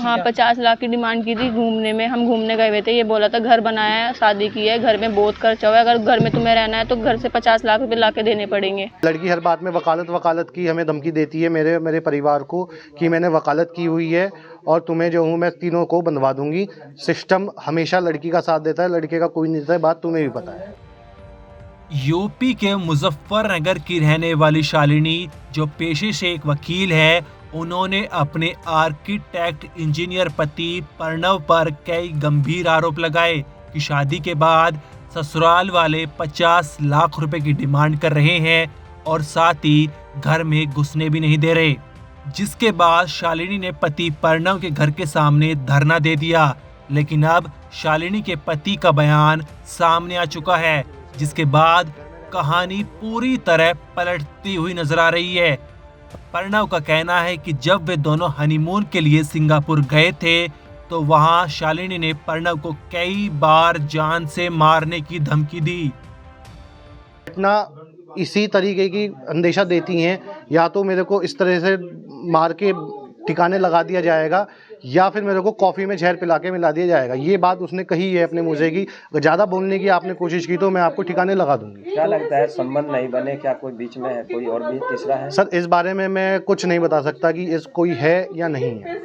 हाँ, 50 लाख की डिमांड की थी घूमने में। हम घूमने गए हुए थे, ये बोला था घर बनाया है, शादी की है, घर में बहुत खर्चा हुआ है, अगर घर में तुम्हें रहना है तो घर से 50 लाख रुपए ला के देने पड़ेंगे। लड़की हर बात में वकालत की हमें धमकी देती है, मेरे परिवार को, कि मैंने वकालत की हुई है और तुम्हें जो हूँ मैं तीनों को बंधवा दूंगी। सिस्टम हमेशा लड़की का साथ देता है, लड़के का कोई नहीं देता है, बात तुम्हें भी पता है। यूपी के मुजफ्फरनगर की रहने वाली शालिनी, जो पेशे से एक वकील है, उन्होंने अपने आर्किटेक्ट इंजीनियर पति प्रणव पर कई गंभीर आरोप लगाए कि शादी के बाद ससुराल वाले 50 लाख रुपए की डिमांड कर रहे हैं और साथ ही घर में घुसने भी नहीं दे रहे। जिसके बाद शालिनी ने पति प्रणव के घर के सामने धरना दे दिया, लेकिन अब शालिनी के पति का बयान सामने आ चुका है, जिसके बाद कहानी पूरी तरह पलटती हुई नजर आ रही है। प्रणव का कहना है कि जब वे दोनों हनीमून के लिए सिंगापुर गए थे तो वहां शालिनी ने प्रणव को कई बार जान से मारने की धमकी दी। घटना इसी तरीके की अंदेशा देती हैं, या तो मेरे को इस तरह से मार के ठिकाने लगा दिया जाएगा या फिर मेरे को कॉफ़ी में जहर पिला के मिला दिया जाएगा। ये बात उसने कही है अपने मुँह से कि अगर ज़्यादा बोलने की आपने कोशिश की तो मैं आपको ठिकाने लगा दूंगी। क्या लगता है संबंध नहीं बने, क्या कोई बीच में है, कोई और भी तीसरा है? सर इस बारे में मैं कुछ नहीं बता सकता कि इस कोई है या नहीं है।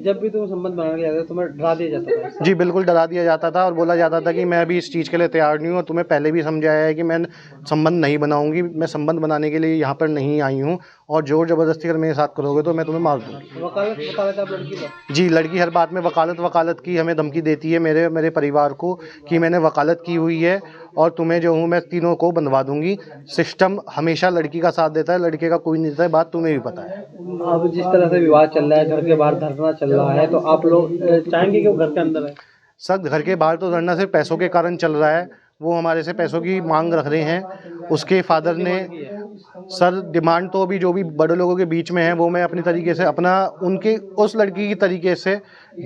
जब भी तुम संबंध बनाने जाते तुम्हें डरा दिया जाता था? जी बिल्कुल डरा दिया जाता था और बोला जाता था कि मैं अभी इस चीज़ के लिए तैयार नहीं हूँ और तुम्हें पहले भी समझाया है कि मैं संबंध नहीं बनाऊंगी, मैं संबंध बनाने के लिए यहाँ पर नहीं आई हूँ और जोर ज़बरदस्ती अगर मेरे साथ करोगे तो मैं तुम्हें मार दूँगी। वकालत आप लड़की का? जी लड़की हर बात में वकालत की हमें धमकी देती है, मेरे परिवार को, कि मैंने वकालत की हुई है और तुम्हें जो हूँ मैं तीनों को बंधवा दूंगी। सिस्टम हमेशा लड़की का साथ देता है, लड़के का कोई नहीं देता है, बात तुम्हें भी पता है। अब जिस तरह से विवाद चल रहा है, घर के बाहर धरना चल रहा है, तो आप लोग चाहेंगे कि वो घर के अंदर है? सर घर के बाहर तो धरना सिर्फ पैसों के कारण चल रहा है, वो हमारे से पैसों की मांग रख रहे हैं। उसके फादर ने सर डिमांड तो अभी जो भी बड़े लोगों के बीच में है वो मैं अपनी तरीके से अपना उनके उस लड़की की तरीके से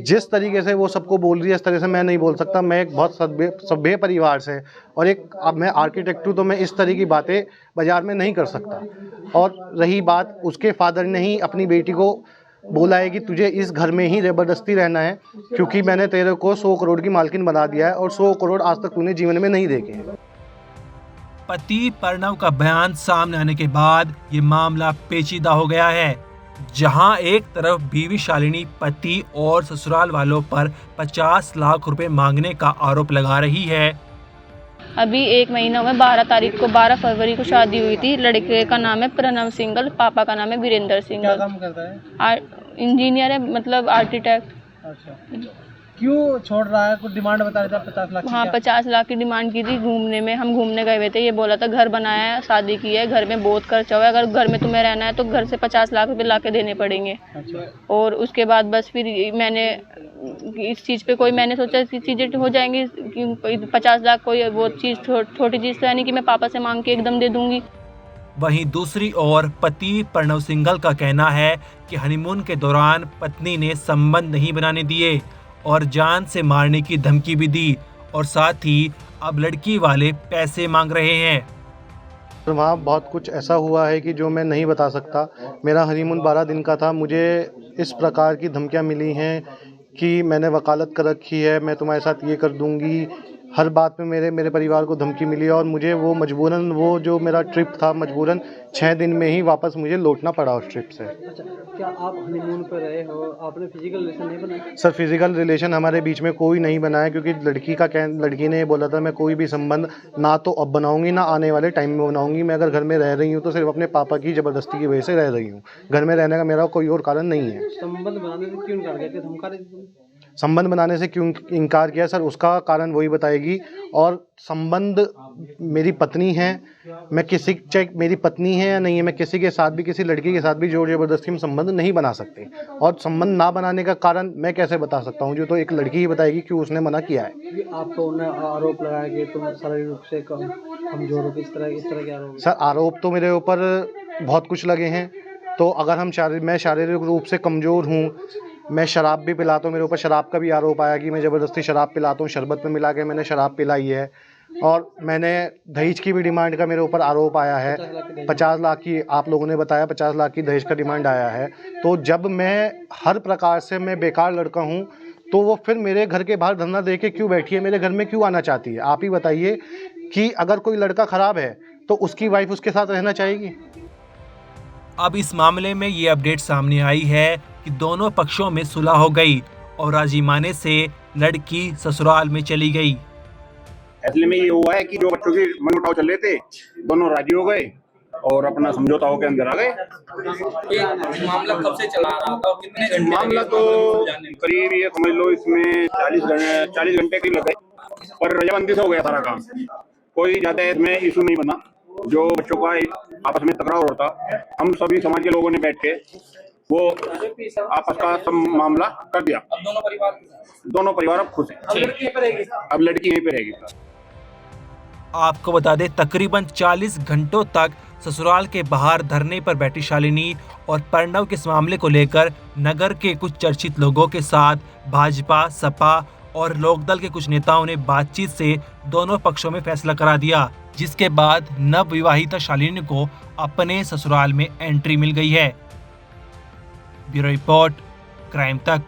जिस तरीके से वो सबको बोल रही है इस तरह से मैं नहीं बोल सकता। मैं एक बहुत सभ्य परिवार से और एक अब मैं आर्किटेक्ट हूँ तो मैं इस तरह की बातें बाजार में नहीं कर सकता। और रही बात, उसके फादर ने ही अपनी बेटी को बोला है कि तुझे इस घर में ही ज़बरदस्ती रहना है क्योंकि मैंने तेरे को 100 करोड़ की मालकिन बना दिया है और 100 करोड़ आज तक तूने जीवन में नहीं देखे। पति प्रणव का बयान सामने आने के बाद ये मामला पेचीदा हो गया है, जहां एक तरफ बीवी शालिनी पति और ससुराल वालों पर 50 लाख रुपए मांगने का आरोप लगा रही है। अभी 1 महीना हुआ, 12 फरवरी को शादी हुई थी। लड़के का नाम है प्रणव सिंघल, पापा का नाम है वीरेंद्र सिंघल। क्या काम करता है? इंजीनियर है, मतलब आर्किटेक्ट। अच्छा, क्यों छोड़ रहा है? कुछ डिमांड बता रहा था 50 लाख की? हाँ, 50 लाख की डिमांड की थी घूमने में। हम घूमने गए हुए थे, ये बोला था घर बनाया है, शादी की है, घर में बहुत खर्चा हुआ है, अगर घर में तुम्हें रहना है तो घर से 50 लाख रुपए ला के देने पड़ेंगे। अच्छा। और उसके बाद बस फिर मैंने इस चीज़ पे कोई मैंने सोचा कि चीज़ें हो जाएंगी, 50 लाख कोई वो चीज़ छोटी चीज़ तो है नहीं कि मैं पापा से मांग के एकदम दे दूंगी। वहीं दूसरी ओर पति प्रणव सिंघल का कहना है कि हनीमून के दौरान पत्नी ने संबंध नहीं बनाने दिए और जान से मारने की धमकी भी दी और साथ ही अब लड़की वाले पैसे मांग रहे हैं। वहाँ बहुत कुछ ऐसा हुआ है कि जो मैं नहीं बता सकता। मेरा हनीमून 12 दिन का था, मुझे इस प्रकार की धमकियाँ मिली हैं कि मैंने वकालत कर रखी है, मैं तुम्हारे साथ ये कर दूंगी। हर बात में मेरे परिवार को धमकी मिली और मुझे वो मजबूरन वो जो मेरा ट्रिप था मजबूरन 6 दिन में ही वापस मुझे लौटना पड़ा उस ट्रिप से। अच्छा, क्या आप हनीमून पर रहे हो, आपने फिजिकल रिलेशन नहीं बनाया? सर फिजिकल रिलेशन हमारे बीच में कोई नहीं बनाया क्योंकि लड़की ने बोला था मैं कोई भी संबंध ना तो अब बनाऊंगी ना आने वाले टाइम में बनाऊंगी। मैं अगर घर में रह रही हूँ तो सिर्फ अपने पापा की ज़बरदस्ती की वजह से रह रही हूँ, घर में रहने का मेरा कोई और कारण नहीं है। संबंध बनाने से क्यों इनकार किया? धमका रही थी? संबंध बनाने से क्यों इनकार किया सर, उसका कारण वही बताएगी। और संबंध मेरी पत्नी है, मैं किसी चाहे मेरी पत्नी है या नहीं है, मैं किसी के साथ भी किसी लड़की के साथ भी जोर ज़बरदस्ती में संबंध नहीं बना सकते। और संबंध ना बनाने का कारण मैं कैसे बता सकता हूँ, जो तो एक लड़की ही बताएगी क्यों उसने मना किया है। आपको उन्हें आरोप लगाया कि तुम शारीरिक रूप से कमजोर हो, इस तरह के आरोप? सर आरोप तो मेरे ऊपर बहुत कुछ लगे हैं। तो अगर मैं शारीरिक रूप से कमज़ोर हूँ, मैं शराब भी पिलाता हूँ, मेरे ऊपर शराब का भी आरोप आया कि मैं ज़बरदस्ती शराब पिलाता हूँ, शरबत में मिला के मैंने शराब पिलाई है। और मैंने दहेज की भी डिमांड का मेरे ऊपर आरोप आया है। 50 लाख की आप लोगों ने बताया, 50 लाख की दहेज का डिमांड आया है। तो जब मैं हर प्रकार से मैं बेकार लड़का हूँ, तो वो फिर मेरे घर के बाहर धरना दे के क्यों बैठी है, मेरे घर में क्यों आना चाहती है? आप ही बताइए कि अगर कोई लड़का ख़राब है तो उसकी वाइफ उसके साथ रहना चाहेगी? अब इस मामले में ये अपडेट सामने आई है कि दोनों पक्षों में सुलह हो गई और राजी माने से लड़की ससुराल में चली गई। फैसले में ये हुआ है कि जो बच्चों के मनमुटाव चल रहे थे, दोनों राजी हो गए और अपना समझौता होकर अंदर आ गए। मामला कब से चला रहा था और कितने घंटे? मामला तो करीब ये समझ लो इसमें 40 घंटे करीब लग गए, पर रजामंदी से हो गया सारा काम। कोई ज्यादा इसमें इशू नहीं बना। जो बच्चों का आपस में टकराव होता, हम सभी समाज के लोगों ने बैठ के वो आपस का सब मामला कर दिया। अब दोनों परिवार अब खुश हैं। अब लड़की यहीं पे रहेगी। आपको बता दें, तकरीबन 40 घंटों तक ससुराल के बाहर धरने पर बैठी शालिनी और प्रणव के इस मामले को लेकर नगर के कुछ चर्चित लोगों के साथ भाजपा, सपा और लोकदल के कुछ नेताओं ने बातचीत से दोनों पक्षों में फैसला करा दिया, जिसके बाद नवविवाहिता शालिनी को अपने ससुराल में एंट्री मिल गई है। ब्यूरो रिपोर्ट, क्राइम तक।